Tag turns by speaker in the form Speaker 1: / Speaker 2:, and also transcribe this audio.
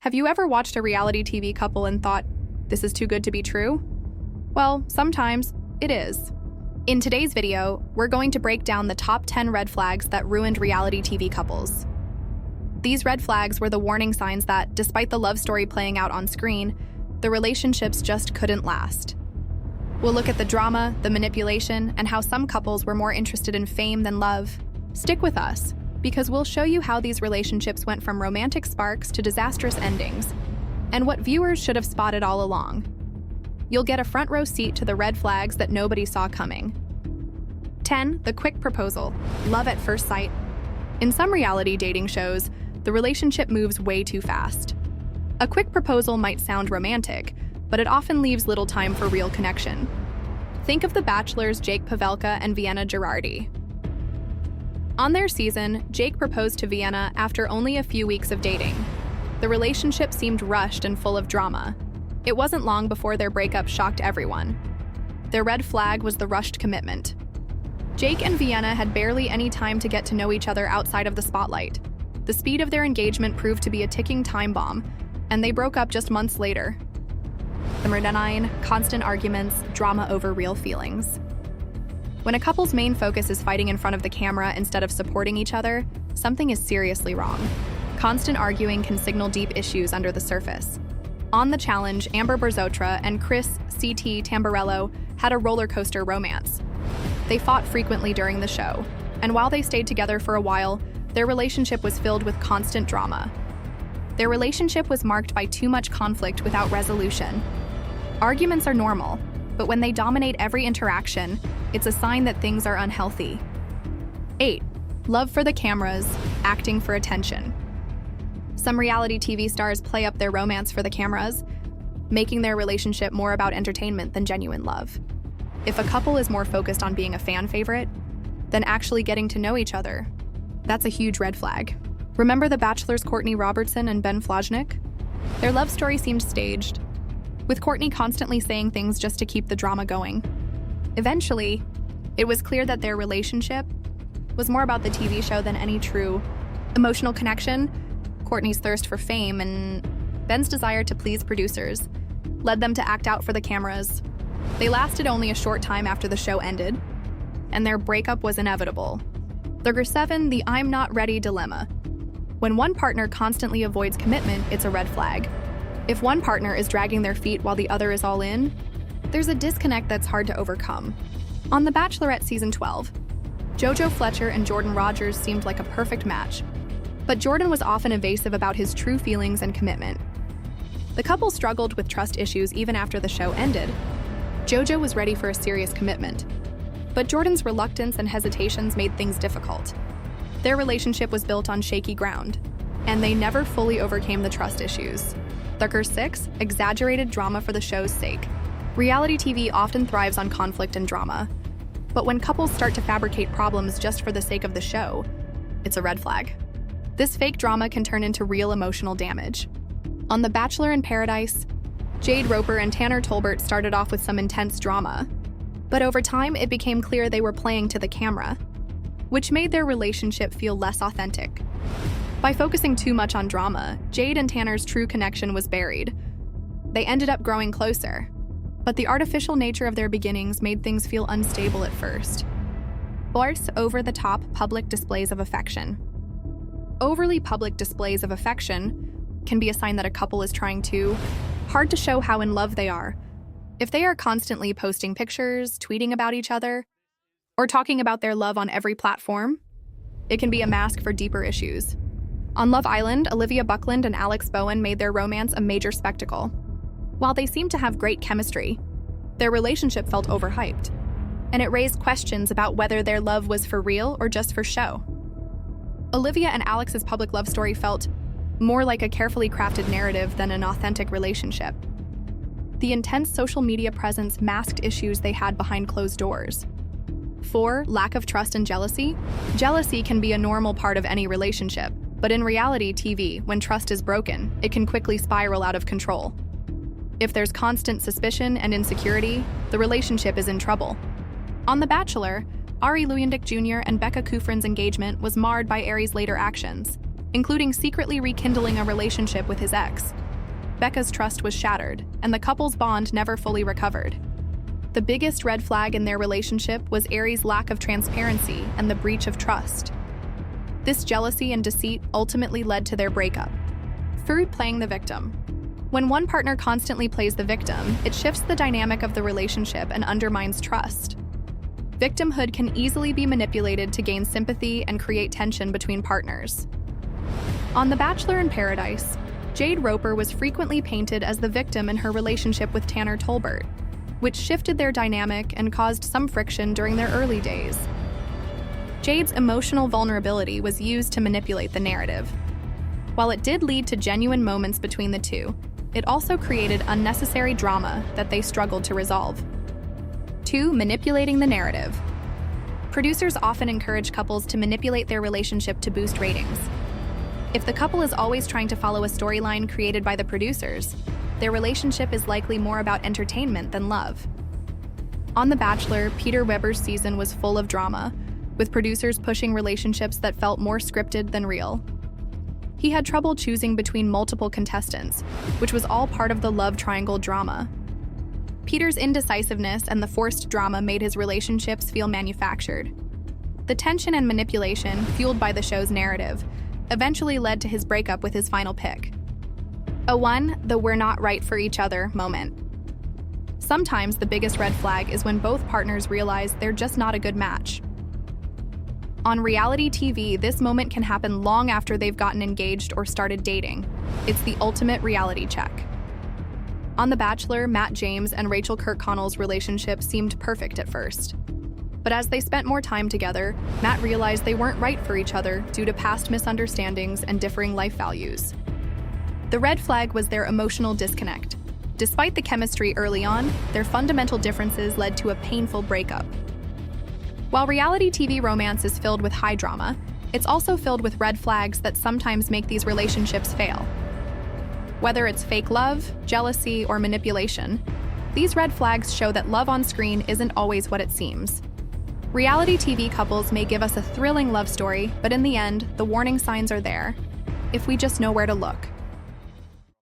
Speaker 1: Have you ever watched a reality TV couple and thought, this is too good to be true? Well, sometimes it is. In today's video, we're going to break down the top 10 red flags that ruined reality TV couples. These red flags were the warning signs that, despite the love story playing out on screen, the relationships just couldn't last. We'll look at the drama, the manipulation, and how some couples were more interested in fame than love. Stick with us, because we'll show you how these relationships went from romantic sparks to disastrous endings, and what viewers should have spotted all along. You'll get a front row seat to the red flags that nobody saw coming. 10. The quick proposal. Love at first sight. In some reality dating shows, the relationship moves way too fast. A quick proposal might sound romantic, but it often leaves little time for real connection. Think of The Bachelor's Jake Pavelka and Vienna Girardi. On their season, Jake proposed to Vienna after only a few weeks of dating. The relationship seemed rushed and full of drama. It wasn't long before their breakup shocked everyone. Their red flag was the rushed commitment. Jake and Vienna had barely any time to get to know each other outside of the spotlight. The speed of their engagement proved to be a ticking time bomb, and they broke up just months later. Number 9, constant arguments, drama over real feelings. When a couple's main focus is fighting in front of the camera instead of supporting each other, something is seriously wrong. Constant arguing can signal deep issues under the surface. On The Challenge, Amber Berzotra and Chris C.T. Tamburello had a roller coaster romance. They fought frequently during the show, and while they stayed together for a while, their relationship was filled with constant drama. Their relationship was marked by too much conflict without resolution. Arguments are normal, but when they dominate every interaction, it's a sign that things are unhealthy. 8. Love for the cameras, acting for attention. Some reality TV stars play up their romance for the cameras, making their relationship more about entertainment than genuine love. If a couple is more focused on being a fan favorite than actually getting to know each other, that's a huge red flag. Remember The Bachelor's Courtney Robertson and Ben Flajnik? Their love story seemed staged, with Courtney constantly saying things just to keep the drama going. Eventually, it was clear that their relationship was more about the TV show than any true emotional connection. Courtney's thirst for fame and Ben's desire to please producers led them to act out for the cameras. They lasted only a short time after the show ended, and their breakup was inevitable. Number 7, the I'm not ready dilemma. When one partner constantly avoids commitment, it's a red flag. If one partner is dragging their feet while the other is all in, there's a disconnect that's hard to overcome. On The Bachelorette Season 12, JoJo Fletcher and Jordan Rogers seemed like a perfect match, but Jordan was often evasive about his true feelings and commitment. The couple struggled with trust issues even after the show ended. JoJo was ready for a serious commitment, but Jordan's reluctance and hesitations made things difficult. Their relationship was built on shaky ground, and they never fully overcame the trust issues. Number 6, exaggerated drama for the show's sake. Reality TV often thrives on conflict and drama, but when couples start to fabricate problems just for the sake of the show, it's a red flag. This fake drama can turn into real emotional damage. On The Bachelor in Paradise, Jade Roper and Tanner Tolbert started off with some intense drama, but over time it became clear they were playing to the camera, which made their relationship feel less authentic. By focusing too much on drama, Jade and Tanner's true connection was buried. They ended up growing closer, but the artificial nature of their beginnings made things feel unstable at first. Fourth, over-the-top public displays of affection. Overly public displays of affection can be a sign that a couple is trying too hard to show how in love they are. If they are constantly posting pictures, tweeting about each other, or talking about their love on every platform, it can be a mask for deeper issues. On Love Island, Olivia Buckland and Alex Bowen made their romance a major spectacle. While they seemed to have great chemistry, their relationship felt overhyped, and it raised questions about whether their love was for real or just for show. Olivia and Alex's public love story felt more like a carefully crafted narrative than an authentic relationship. The intense social media presence masked issues they had behind closed doors. 4, lack of trust and jealousy. Jealousy can be a normal part of any relationship, but in reality TV, when trust is broken, it can quickly spiral out of control. If there's constant suspicion and insecurity, the relationship is in trouble. On The Bachelor, Ari Luyendyk Jr. and Becca Kufrin's engagement was marred by Ari's later actions. including secretly rekindling a relationship with his ex. Becca's trust was shattered, and the couple's bond never fully recovered. The biggest red flag in their relationship was Aries' lack of transparency and the breach of trust. This jealousy and deceit ultimately led to their breakup. Through playing the victim. When one partner constantly plays the victim, it shifts the dynamic of the relationship and undermines trust. Victimhood can easily be manipulated to gain sympathy and create tension between partners. On The Bachelor in Paradise, Jade Roper was frequently painted as the victim in her relationship with Tanner Tolbert, which shifted their dynamic and caused some friction during their early days. Jade's emotional vulnerability was used to manipulate the narrative. While it did lead to genuine moments between the two, it also created unnecessary drama that they struggled to resolve. 2. Manipulating the narrative. Producers often encourage couples to manipulate their relationship to boost ratings. If the couple is always trying to follow a storyline created by the producers, their relationship is likely more about entertainment than love. On The Bachelor, Peter Weber's season was full of drama, with producers pushing relationships that felt more scripted than real. He had trouble choosing between multiple contestants, which was all part of the love triangle drama. Peter's indecisiveness and the forced drama made his relationships feel manufactured. The tension and manipulation, fueled by the show's narrative, eventually led to his breakup with his final pick. The "we're not right for each other" moment. Sometimes the biggest red flag is when both partners realize they're just not a good match. On reality TV, this moment can happen long after they've gotten engaged or started dating. It's the ultimate reality check. On The Bachelor, Matt James and Rachel Kirkconnell's relationship seemed perfect at first. But as they spent more time together, Matt realized they weren't right for each other due to past misunderstandings and differing life values. The red flag was their emotional disconnect. Despite the chemistry early on, their fundamental differences led to a painful breakup. While reality TV romance is filled with high drama, it's also filled with red flags that sometimes make these relationships fail. Whether it's fake love, jealousy, or manipulation, these red flags show that love on screen isn't always what it seems. Reality TV couples may give us a thrilling love story, but in the end, the warning signs are there, if we just know where to look.